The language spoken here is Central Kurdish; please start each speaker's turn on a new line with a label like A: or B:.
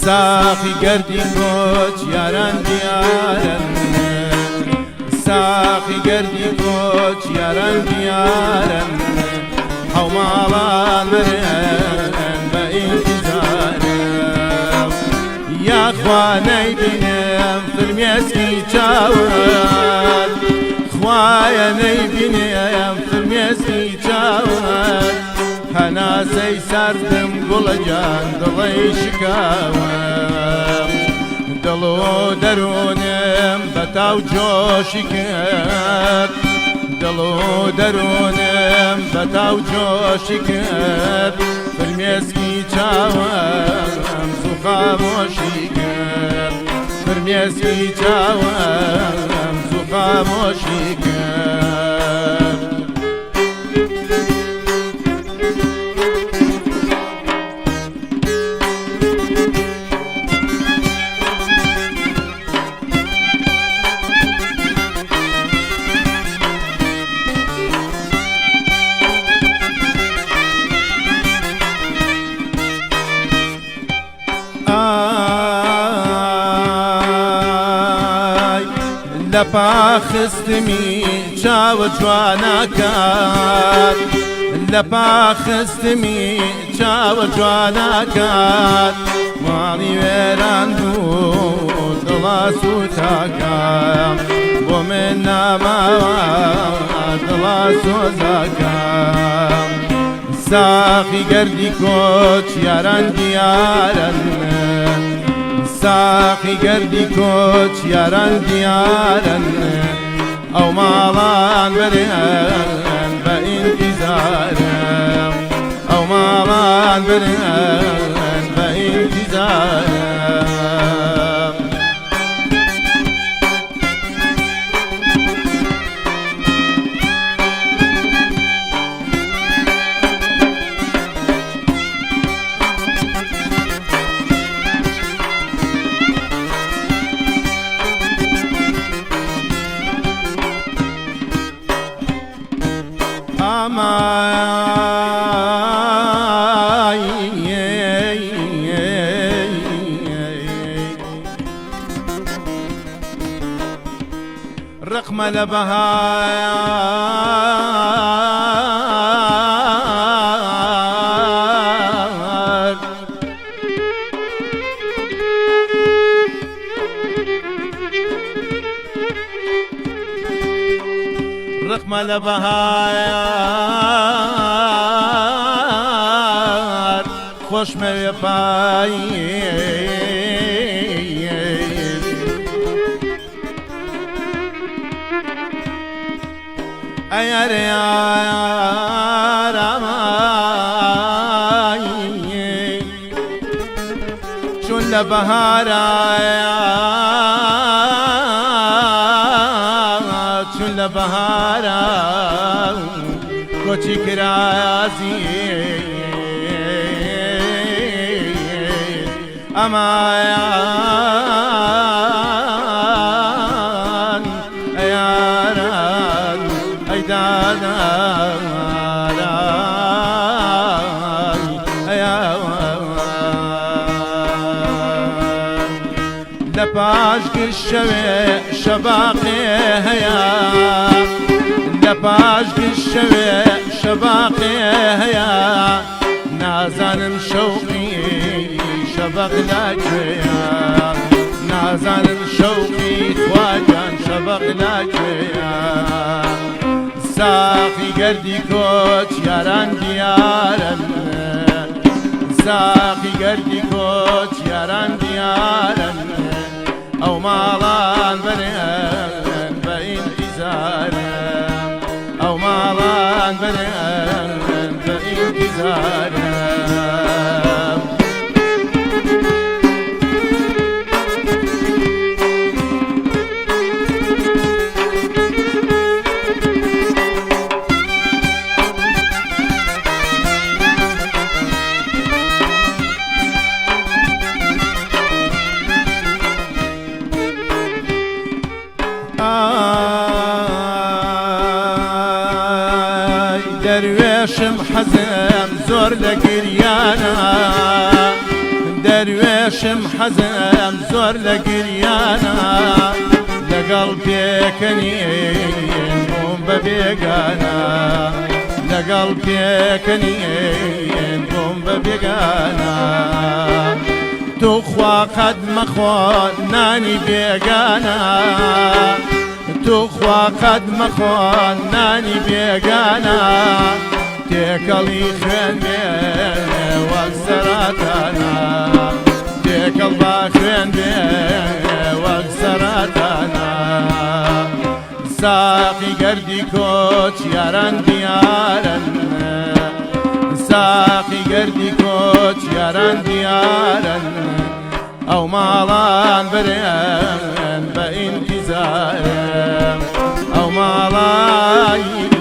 A: ساقی گردی کوچ یاران دیارن ساقی گردی کوچ یاران دیارن حومالان برن با انتظارم یا خواني بینم فرمیسکی چاوان خواني بینم فرمیسکی چاوان هەناسەی ساردم گوڵە جان دڵی شکاوم دڵ و دەروونم بە تاو جۆشی کرد دڵ و دەروونم بە تاو جۆشی کرد فرمێسکی چاوم زوو خامۆشی کرد فرمێسکی چاوم زوو خامۆشی کرد لپا خستمی چاو جواناکات لپا خستمی چاو جواناکات ماڵی وێران بوو دڵا سوتاکام بۆ من ناماوە دڵا سۆزاکام ساقی گەردی کۆچ یاران دیارن ساقی گردی کوچ یاران دیارن او مالان برن با انتظارم او مالان برن با انتظارم رقم لبهار رقم لبهار خوش موی پایی ayar yar amay şun bahara şun bahara koçi kirazi amayan ayaran aydanan لپاش گشوه شباقی هیا لپاش گشوه شباقی هیا نازانم شوقی شباق لاجویا نازانم شوقی خواجان شباق لاجویا ساقی گردی کوچ یاران دیارن ساقی گردی کوچ یاران دیارن او مالان برن با انتظارم او مالان برن با انتظارم درویشم حەزم زۆر لە گریانە دەروێشم حەزم زۆر لە گریانە لەگەڵ پێکەنین بووم بە بێگانە لەگەڵ پێکەنین بووم بە بێگانە توخوا قەت مەخۆ نانی بێگانە توخوا قەت مەخۆ نانی بێگانە تێکەڵی خوێن بێ وەک سەراتانە تێکەڵ با خوێن بێ وەک سەراتانە ساقی گەردی کۆچ یاران دیارن ساقی گەردی کۆچ یاران دیارن ئەو ماڵان برێن بە ئینتیزارم ئەو ماڵای